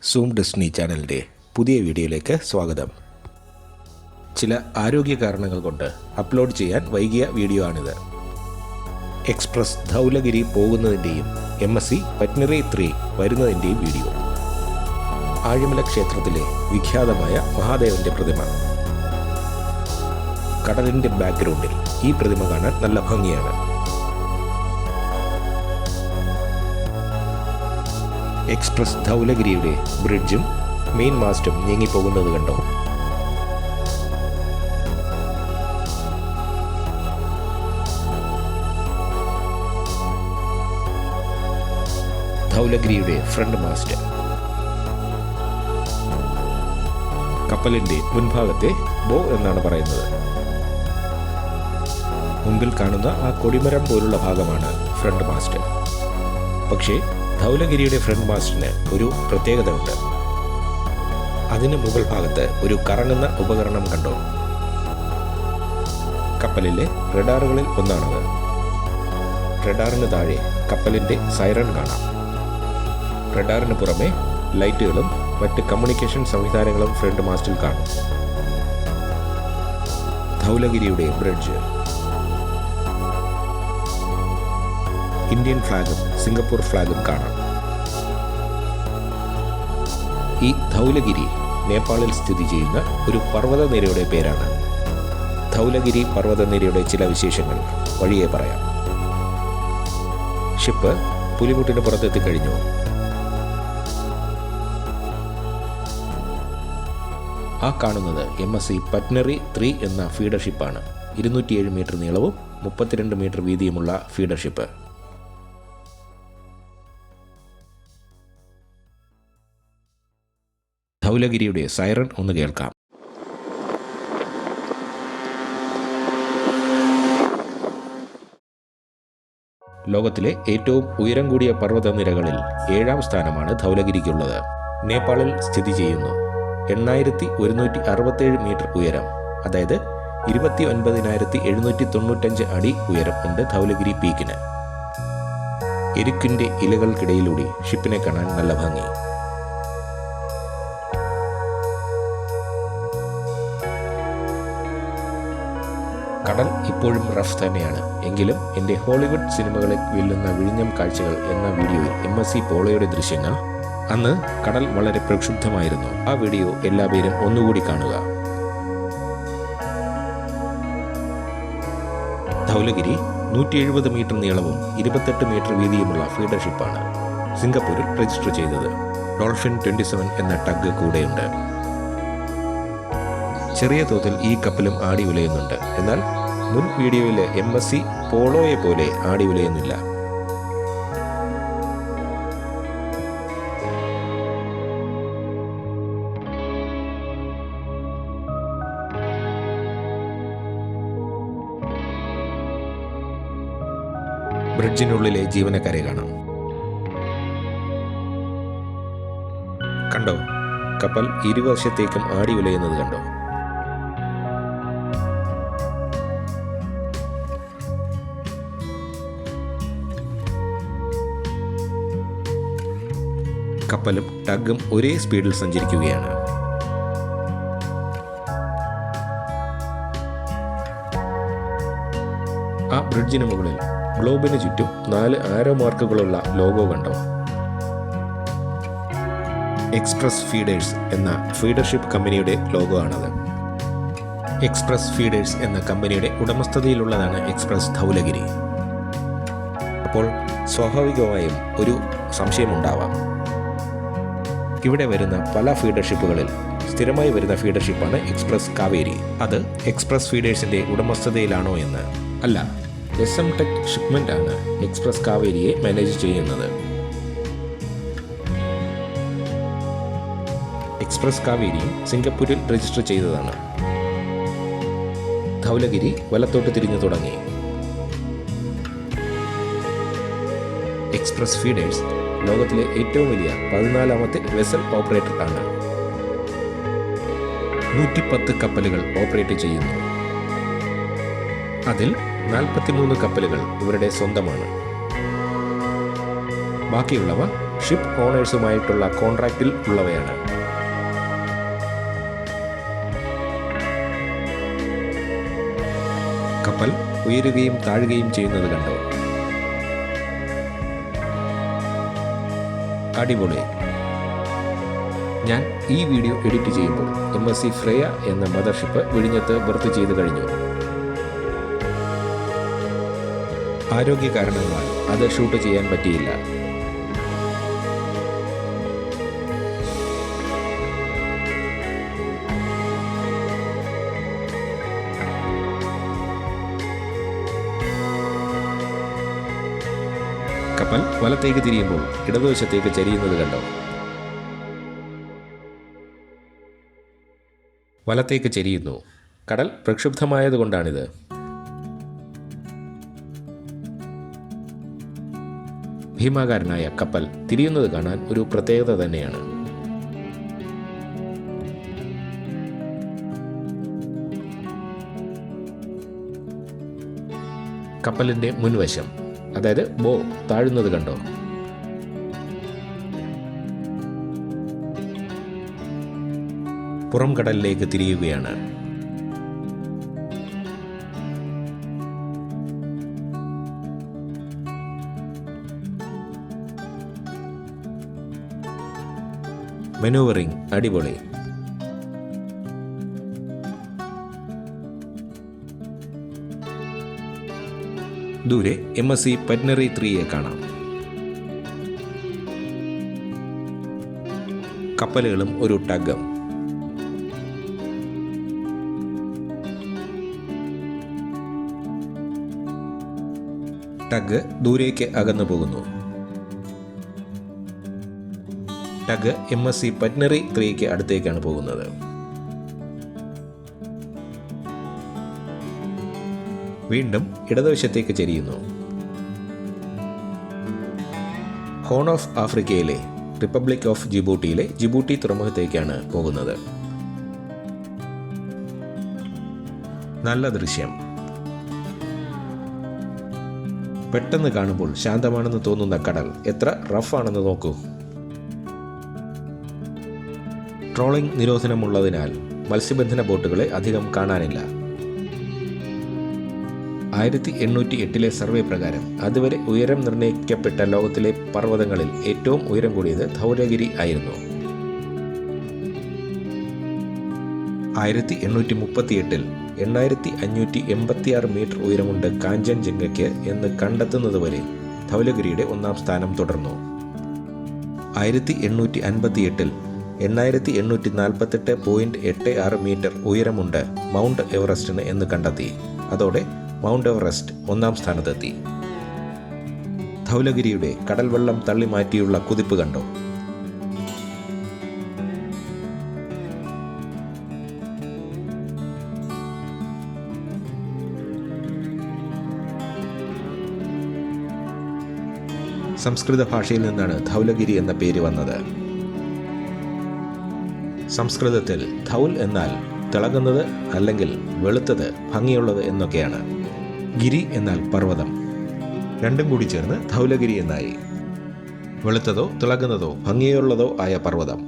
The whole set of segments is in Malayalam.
സൂം ഡെസ്റ്റിനി ചാനലിൻ്റെ പുതിയ വീഡിയോയിലേക്ക് സ്വാഗതം. ചില ആരോഗ്യ കാരണങ്ങൾ കൊണ്ട് അപ്ലോഡ് ചെയ്യാൻ വൈകിയ വീഡിയോ ആണിത്. എക്സ്പ്രസ് ധൗലഗിരി പോകുന്നതിൻ്റെയും MSc പറ്റ്നറി 3 വരുന്നതിൻ്റെയും വീഡിയോ. ആഴിമല ക്ഷേത്രത്തിലെ വിഖ്യാതമായ മഹാദേവൻ്റെ പ്രതിമ. കടലിൻ്റെ ബാക്ക്ഗ്രൗണ്ടിൽ ഈ പ്രതിമ കാണാൻ നല്ല ഭംഗിയാണ്. എക്സ്പ്രസ് ധൗലഗിരിയുടെ ബ്രിഡ്ജും മെയിൻ മാസ്റ്റും നീങ്ങിപ്പോകുന്നത് കണ്ടോ? ധൗലഗിരിയുടെ ഫ്രണ്ട് മാസ്റ്റ്. കപ്പലിൻ്റെ മുൻഭാഗത്തെ ബോ എന്നാണ് പറയുന്നത്. മുമ്പിൽ കാണുന്ന ആ കൊടിമരം പോലുള്ള ഭാഗമാണ് ഫ്രണ്ട് മാസ്റ്റ്. പക്ഷേ ധൗലഗിരിയുടെ ഫ്രണ്ട് മാസ്റ്റിന് ഒരു പ്രത്യേകത ഉണ്ട്. അതിന് മുകൾ ഭാഗത്ത് ഒരു കറങ്ങുന്ന ഉപകരണം കണ്ടോ? കപ്പലിലെ റഡാറുകളിൽ ഒന്നാണത്. റഡാറിന് താഴെ കപ്പലിൻ്റെ സൈറൺ കാണാം. റഡാറിന് പുറമെ ലൈറ്റുകളും മറ്റ് കമ്മ്യൂണിക്കേഷൻ സംവിധാനങ്ങളും ഫ്രണ്ട് മാസ്റ്റിൽ കാണും. ധൗലഗിരിയുടെ ബ്രിഡ്ജ്. ഇന്ത്യൻ ഫ്ലാഗും സിംഗപ്പൂർ ഫ്ലാഗും കാണാം. ഈ ധൗലഗിരി നേപ്പാളിൽ സ്ഥിതി ചെയ്യുന്ന ഒരു പർവ്വതനിരയുടെ പേരാണ്. ധൗലഗിരി പർവ്വതനിരയുടെ ചില വിശേഷങ്ങൾ വഴിയെ പറയാം. ഷിപ്പ് പുലിമുട്ടിന് പുറത്തെത്തിക്കഴിഞ്ഞു. ആ കാണുന്നത് MSc പറ്റ്നറി 3 എന്ന ഫീഡർ ഷിപ്പാണ്. 207 മീറ്റർ നീളവും 32 മീറ്റർ വീതിയുമുള്ള ഫീഡർ ഷിപ്പ്. ധൗലഗിരിയുടെ സൈറൺ ഒന്ന് കേൾക്കാം. ലോകത്തിലെ ഏറ്റവും ഉയരം കൂടിയ പർവ്വതനിരകളിൽ 7ാം സ്ഥാനമാണ് ധൗലഗിരിക്കുള്ളത്. നേപ്പാളിൽ സ്ഥിതി ചെയ്യുന്നു. 8167 മീറ്റർ ഉയരം, അതായത് 29,795 അടി ഉയരം ഉണ്ട് ധൗലഗിരി പീക്കിന്. എരിക്കിൻ്റെ ഇലകൾക്കിടയിലൂടെ ഷിപ്പിനെ കാണാൻ നല്ല ഭംഗി. കടൽ ഇപ്പോഴും റഫ് തന്നെയാണ്. എങ്കിലും എൻ്റെ ഹോളിവുഡ് സിനിമകളെ വെല്ലുന്ന വിഴിഞ്ഞം കാഴ്ചകൾ എന്ന വീഡിയോയിൽ MSc പോളോയുടെ ദൃശ്യങ്ങൾ, അന്ന് കടൽ വളരെ പ്രക്ഷുബ്ധമായിരുന്നു. ആ വീഡിയോ എല്ലാവരും ഒന്നുകൂടി കാണുക. ധൗലഗിരി 170 മീറ്റർ നീളവും 28 മീറ്റർ വീതിയുമുള്ള ഫീഡർ ഷിപ്പാണ്. സിംഗപ്പൂരിൽ രജിസ്റ്റർ ചെയ്തത്. ഡോൾഫിൻ 27 എന്ന ടഗ് കൂടെയുണ്ട്. ചെറിയ തോതിൽ ഈ കപ്പലും ആടി ഉലയുന്നുണ്ട്. എന്നാൽ മുൻ വീഡിയോയിൽ MSc പോളോയെ പോലെ ആടി ഉലയുന്നില്ല. ബ്രിഡ്ജിനുള്ളിലെ ജീവനക്കാരെ കാണാം. കണ്ടോ? കപ്പൽ ഇരുവശത്തേക്കും ആടി ഉലയുന്നത് കണ്ടോ? കപ്പലും ടഗും ഒരേ സ്പീഡിൽ സഞ്ചരിക്കുകയാണ്. ആ ബ്രിഡ്ജിന് മുകളിൽ ഗ്ലോബിന് ചുറ്റും 4 ആരോ മാർക്കുകളുള്ള ലോഗോ കണ്ടോ? എക്സ്പ്രസ് ഫീഡേഴ്സ് എന്ന ഫീഡർഷിപ്പ് കമ്പനിയുടെ ലോഗോ ആണത്. എക്സ്പ്രസ് ഫീഡേഴ്സ് എന്ന കമ്പനിയുടെ ഉടമസ്ഥതയിലുള്ളതാണ് എക്സ്പ്രസ് ധൗലഗിരി. അപ്പോൾ സ്വാഭാവികമായും ഒരു സംശയമുണ്ടാവാം. ഇവിടെ വരുന്ന പല ഫീഡർഷിപ്പുകളിൽ സ്ഥിരമായി വരുന്ന ഫീഡർഷിപ്പാണ് എക്സ്പ്രസ് കാവേരി. അത് എക്സ്പ്രസ് ഫീഡേഴ്സിൻ്റെ ഉടമസ്ഥതയിലാണോ എന്ന്. അല്ല, SM ടെക് ഷിപ്മെൻ്റ് ആണ് എക്സ്പ്രസ് കാവേരിയെ മാനേജ് ചെയ്യുന്നത്. എക്സ്പ്രസ് കാവേരിയും സിംഗപ്പൂരിൽ രജിസ്റ്റർ ചെയ്തതാണ്. ധൗലഗിരി വലത്തോട്ട് തിരിഞ്ഞു തുടങ്ങി. എക്സ്പ്രസ് ഫീഡേഴ്സ് ലോകത്തിലെ ഏറ്റവും വലിയ 14ാമത്തെ വെസൽ ഓപ്പറേറ്റർ ആണ്. 110 കപ്പലുകൾ ഓപ്പറേറ്റ് ചെയ്യുന്നു. അതിൽ 43 കപ്പലുകൾ ഇവരുടെ സ്വന്തമാണ്. ബാക്കിയുള്ളവ ഷിപ്പ് ഓണേഴ്സുമായിട്ടുള്ള കോൺട്രാക്റ്റിൽ ഉള്ളവയാണ്. കപ്പൽ ഉയരുകയും താഴുകയും ചെയ്യുന്നത് കണ്ടോ? അടിപൊളി. ഞാൻ ഈ വീഡിയോ എഡിറ്റ് ചെയ്യുമ്പോൾ MSC ഫ്രേയ എന്ന മദർഷിപ്പ് വിഴിഞ്ഞത്ത് ബർത്ത് ചെയ്ത് കഴിഞ്ഞു. ആരോഗ്യ കാരണങ്ങളാൽ അത് ഷൂട്ട് ചെയ്യാൻ പറ്റിയില്ല. കപ്പൽ വലത്തേക്ക് തിരിയുമ്പോൾ ഇടതുവശത്തേക്ക് ചരിയുന്നത് കണ്ടോ? വലത്തേക്ക് ചരിയുന്നു. കടൽ പ്രക്ഷുബ്ധമായതുകൊണ്ടാണിത്. ഭീമാകാരനായ കപ്പൽ തിരിയുന്നത് കാണാൻ ഒരു പ്രത്യേകത തന്നെയാണ്. കപ്പലിന്റെ മുൻവശം, അതായത് ബോ, താഴുന്നത് കണ്ടോ? പുറം കടലിലേക്ക് തിരിയുകയാണ്. മെനൂവറിംഗ് അടിപൊളി. ദൂരെ MSC പറ്റ്നറി 3 കാണാം. കപ്പലുകളും ഒരു ടഗും. ടഗ് ദൂരേക്ക് അകന്നു പോകുന്നു. ടഗ് MSC പറ്റ്നറി 3 അടുത്തേക്കാണ് പോകുന്നത്. വീണ്ടും ഇടതുവശത്തേക്ക് ചരിയുന്നു. ഹോൺ ഓഫ് ആഫ്രിക്കയിലെ റിപ്പബ്ലിക് ഓഫ് ജിബൂട്ടിയിലെ ജിബൂട്ടി തുറമുഖത്തേക്കാണ് പോകുന്നത്. നല്ല ദൃശ്യം. പെട്ടെന്ന് കാണുമ്പോൾ ശാന്തമാണെന്ന് തോന്നുന്ന കടൽ എത്ര റഫാണെന്ന് നോക്കൂ. ട്രോളിംഗ് നിരോധനമുള്ളതിനാൽ മത്സ്യബന്ധന ബോട്ടുകളെ അധികം കാണാനില്ല. 1808 സർവേ പ്രകാരം അതുവരെ ഉയരം നിർണ്ണയിക്കപ്പെട്ട ലോകത്തിലെ പർവ്വതങ്ങളിൽ ഏറ്റവും ഉയരം കൂടിയത് ധൗലഗിരി ആയിരുന്നു. 1838 8586 മീറ്റർ ഉയരമുണ്ട് കാഞ്ചൻജംഗയ്ക്ക് എന്ന് കണ്ടെത്തുന്നതുവരെ ധൗലഗിരിയുടെ 1-ാം സ്ഥാനം തുടർന്നു. 1858 8848.86 മീറ്റർ ഉയരമുണ്ട് മൗണ്ട് എവറസ്റ്റിന് എന്ന് കണ്ടെത്തി. അതോടെ മൗണ്ട് എവറസ്റ്റ് 1-ാം സ്ഥാനത്തെത്തി. ധൗലഗിരിയുടെ കടൽ വെള്ളം തള്ളി മാറ്റിയുള്ള കുതിപ്പ് കണ്ടോ? സംസ്കൃത ഭാഷയിൽ നിന്നാണ് ധൗലഗിരി എന്ന പേര് വന്നത്. സംസ്കൃതത്തിൽ ധൗൽ എന്നാൽ തിളങ്ങുന്നത് അല്ലെങ്കിൽ വെളുത്തത്, ഭംഗിയുള്ളത് എന്നൊക്കെയാണ്. ഗിരി എന്നാൽ പർവ്വതം. രണ്ടും കൂടി ചേർന്ന് ധൗലഗിരി എന്നായി. വെളുത്തതോ തിളങ്ങുന്നതോ ഭംഗിയുള്ളതോ ആയ പർവ്വതം.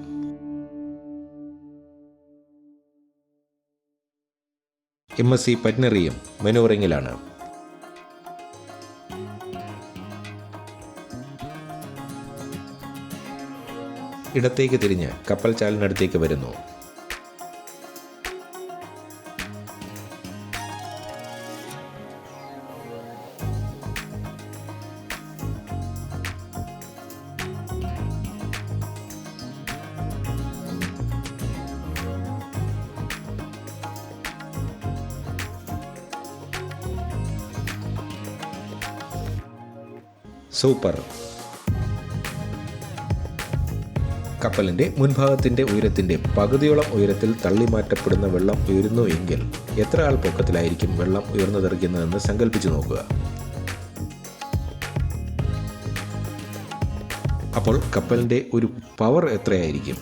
MSC പറ്റ്നറിയും മെനൂവറിംഗിലാണ്. ഇടത്തേക്ക് തിരിഞ്ഞ് കപ്പൽ ചാലിനടുത്തേക്ക് വരുന്നു. സൂപ്പർ. കപ്പലിൻ്റെ മുൻഭാഗത്തിൻ്റെ ഉയരത്തിൻ്റെ പകുതിയോളം ഉയരത്തിൽ തള്ളിമാറ്റപ്പെടുന്ന വെള്ളം ഉയരുന്നു എങ്കിൽ എത്ര ആൾ പൊക്കത്തിലായിരിക്കും വെള്ളം ഉയർന്നു തെറിക്കുന്നതെന്ന് സങ്കല്പിച്ചു നോക്കുക. അപ്പോൾ കപ്പലിൻ്റെ ഒരു പവർ എത്രയായിരിക്കും?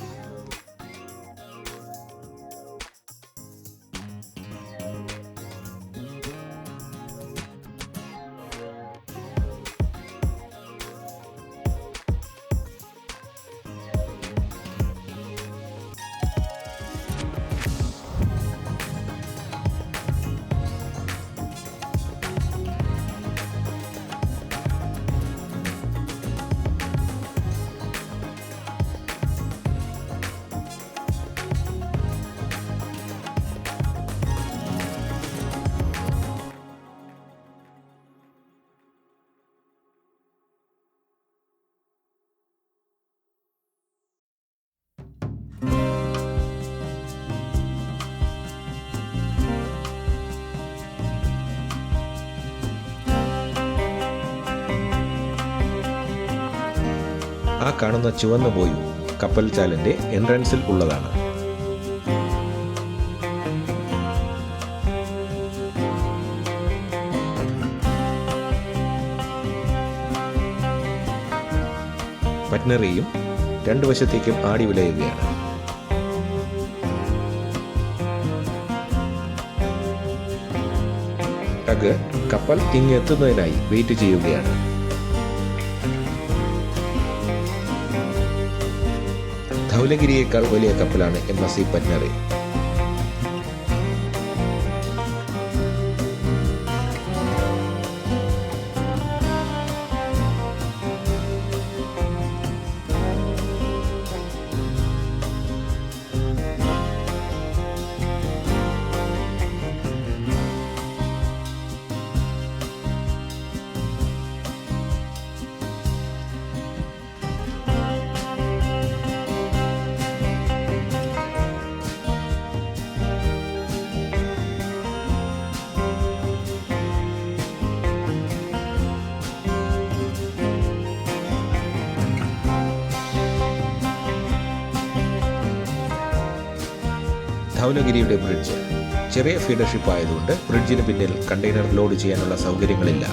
ആ കാണുന്ന ചുവന്ന ബോയു കപ്പൽ ചാലിൻ്റെ എൻട്രൻസിൽ ഉള്ളതാണ്. പറ്റ്നറിയും രണ്ടു വശത്തേക്കും ആടി വിലയുകയാണ്. ടഗ് കപ്പൽ ഇങ്ങെത്തുന്നതിനായി വെയിറ്റ് ചെയ്യുകയാണ്. ധൗലഗിരിയേക്കാൾ വലിയ കപ്പലാണ് MSC പറ്റ്നറി. ധൗലഗിരിയുടെ ബ്രിഡ്ജ് ചെറിയ ഫീഡർഷിപ്പ് ആയതുകൊണ്ട് ബ്രിഡ്ജിന് പിന്നിൽ കണ്ടെയ്നർ ലോഡ് ചെയ്യാനുള്ള സൗകര്യങ്ങളില്ല.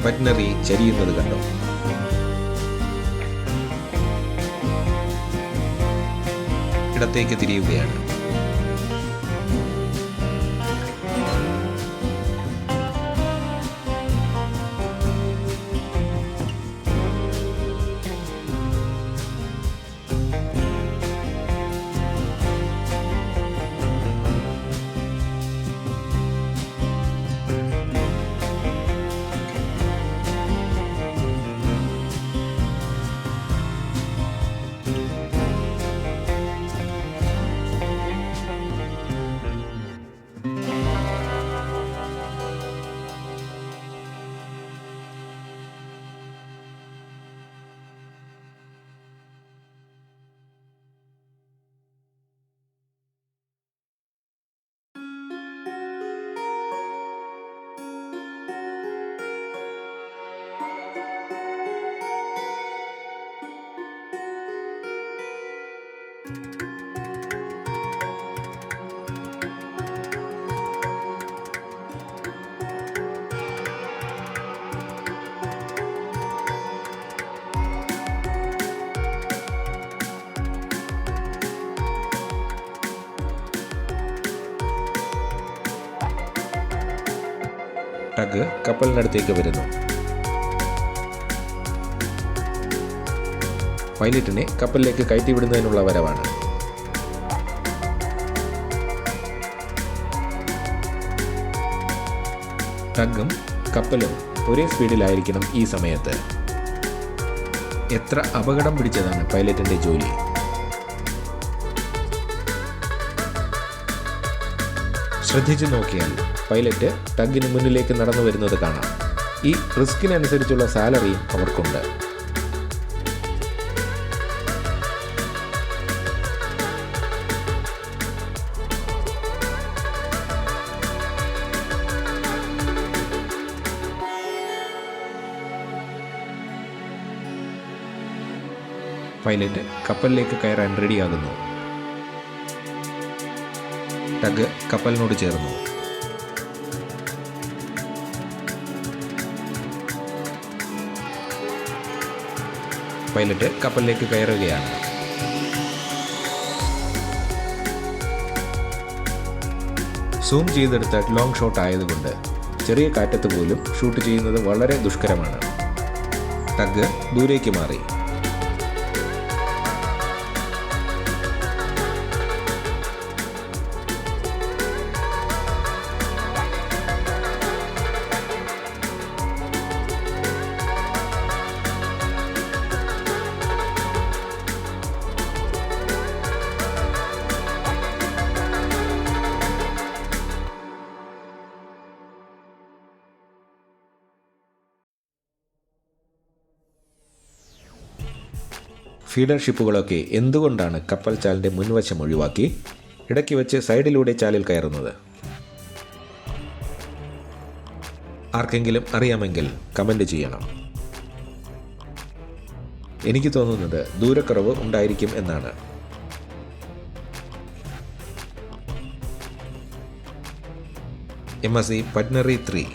പറ്റ്നറി ചരിയുന്നത് കണ്ടോ? ഇടത്തേക്ക് തിരിയുകയാണ്. ടഗ് കപ്പലിനടുത്തേക്ക് വരുന്നു. പൈലറ്റിനെ കപ്പലിലേക്ക് കയറ്റിവിടുന്നതിനുള്ള വരവാണ്. ടഗും കപ്പലും ഒരേ സ്പീഡിലായിരിക്കണം ഈ സമയത്ത്. എത്ര അപകടം പിടിച്ചതാണ് പൈലറ്റിന്റെ ജോലി. ശ്രദ്ധിച്ചു നോക്കിയാൽ പൈലറ്റ് ടഗിന് മുന്നിലേക്ക് നടന്നു വരുന്നത് കാണാം. ഈ റിസ്കിനനുസരിച്ചുള്ള സാലറിയും അവർക്കുണ്ട്. പൈലറ്റ് കപ്പലിലേക്ക് കയറാൻ റെഡിയാകുന്നു. ടഗ് കപ്പലിനോട് ചേർന്നു. പൈലറ്റ് കപ്പലിലേക്ക് കയറുകയാണ്. സൂം ചെയ്തെടുത്ത ലോങ് ഷോട്ട് ആയതുകൊണ്ട് ചെറിയ കാറ്റത്ത് പോലും ഷൂട്ട് ചെയ്യുന്നത് വളരെ ദുഷ്കരമാണ്. ടഗ് ദൂരേക്ക് മാറി. ഫീഡർ ഷിപ്പുകളൊക്കെ എന്തുകൊണ്ടാണ് കപ്പൽ ചാലിൻ്റെ മുൻവശം ഒഴിവാക്കി ഇടയ്ക്ക് വെച്ച് സൈഡിലൂടെ ചാലിൽ കയറുന്നത്? ആർക്കെങ്കിലും അറിയാമെങ്കിൽ കമൻ്റ് ചെയ്യണം. എനിക്ക് തോന്നുന്നത് ദൂരക്കുറവ് ഉണ്ടായിരിക്കും എന്നാണ്. MSc പറ്റ്നറി 3.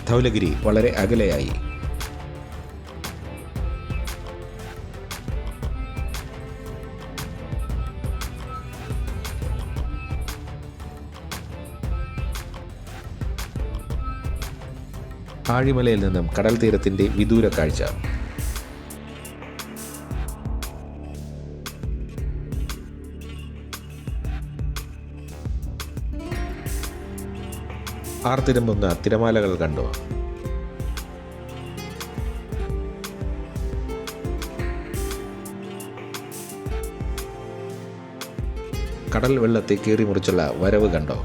ധൗലഗിരി വളരെ അകലെയായി. ആഴിമലയിൽ നിന്നും കടൽ തീരത്തിൻ്റെ വിദൂര കാഴ്ച. ആർത്തിരമ്പുന്ന തിരമാലകൾ കണ്ടു. കടൽ വെള്ളത്തെ കീറി മുറിച്ചുള്ള വരവ് കണ്ടോ.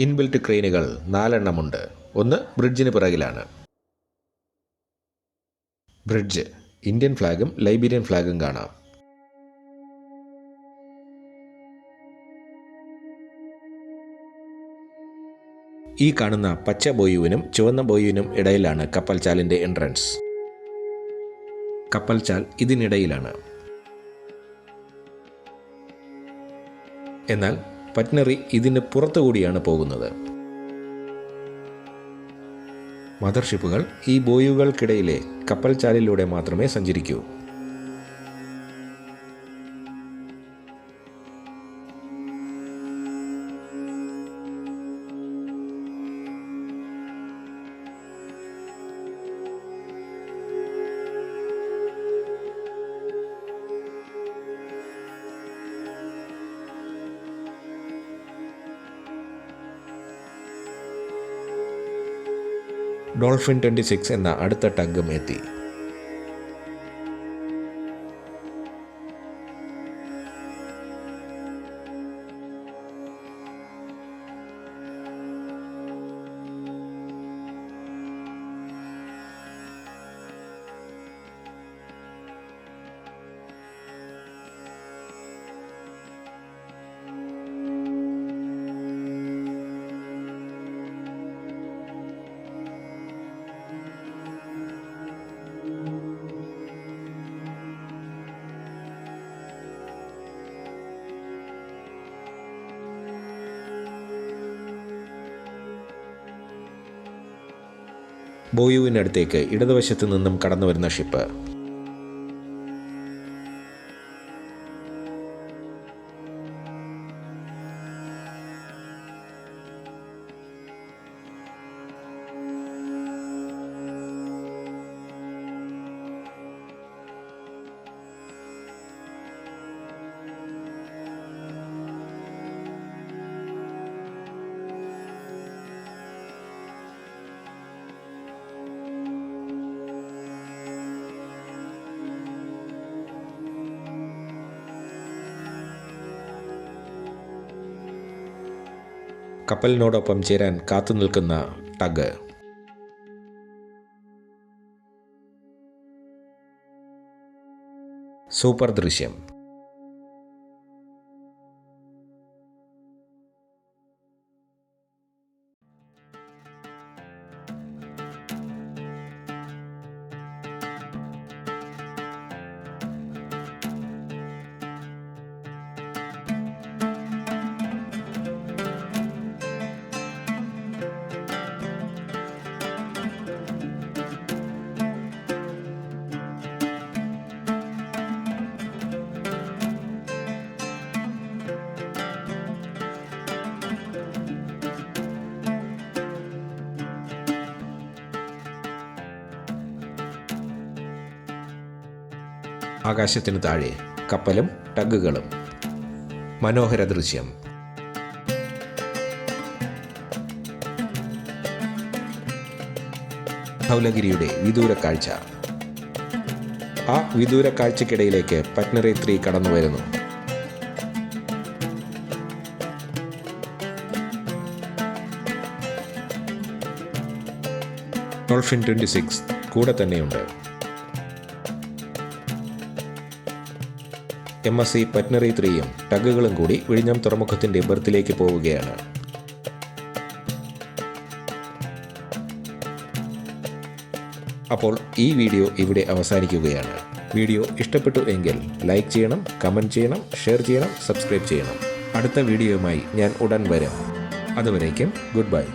ഇൻബിൽറ്റ് ക്രെയിനുകൾ 4 എണ്ണമുണ്ട്. ഒന്ന് ബ്രിഡ്ജിന് പിറകിലാണ്. ബ്രിഡ്ജ് ഇന്ത്യൻ ഫ്ലാഗും ലൈബീരിയൻ ഫ്ലാഗും കാണാം. ഈ കാണുന്ന പച്ച ബോയുവിനും ചുവന്ന ബോയുവിനും ഇടയിലാണ് കപ്പൽച്ചാലിൻ്റെ എൻട്രൻസ്. കപ്പൽച്ചാൽ ഇതിനിടയിലാണ്. എന്നാൽ പറ്റ്നറി ഇതിന് പുറത്തുകൂടിയാണ് പോകുന്നത്. മദർഷിപ്പുകൾ ഈ ബോയുകൾക്കിടയിലെ കപ്പൽച്ചാലിലൂടെ മാത്രമേ സഞ്ചരിക്കൂ. ഡോൾഫിൻ 26 എന്ന അടുത്ത ടഗ്ഗും എത്തി. ബോയുവിനടുത്തേക്ക് ഇടതുവശത്ത് നിന്നും കടന്നു വരുന്ന ഷിപ്പ്. കപ്പലിനോടൊപ്പം ചേരാൻ കാത്തുനിൽക്കുന്ന ടഗ്. സൂപ്പർ ദൃശ്യം. ആകാശത്തിന് താഴെ കപ്പലും ടഗുകളും. മനോഹര ദൃശ്യം. ധൗലഗിരിയുടെ വിദൂര കാഴ്ച. ആ വിദൂര കാഴ്ചയ്ക്കിടയിലേക്ക് പറ്റ്നറി 3 കടന്നു വരുന്നു. ഡോൾഫിൻ 26 കൂടെ തന്നെയുണ്ട്. MSC പറ്റ്നറി 3യും ടഗുകളും കൂടി വിഴിഞ്ഞം തുറമുഖത്തിന്റെ ബർത്തിലേക്ക് പോവുകയാണ്. അപ്പോൾ ഈ വീഡിയോ ഇവിടെ അവസാനിക്കുകയാണ്. വീഡിയോ ഇഷ്ടപ്പെട്ടു എങ്കിൽ ലൈക്ക് ചെയ്യണം, കമൻറ്റ് ചെയ്യണം, ഷെയർ ചെയ്യണം, സബ്സ്ക്രൈബ് ചെയ്യണം. അടുത്ത വീഡിയോയുമായി ഞാൻ ഉടൻ വരാം. അതുവരേക്കും ഗുഡ് ബൈ.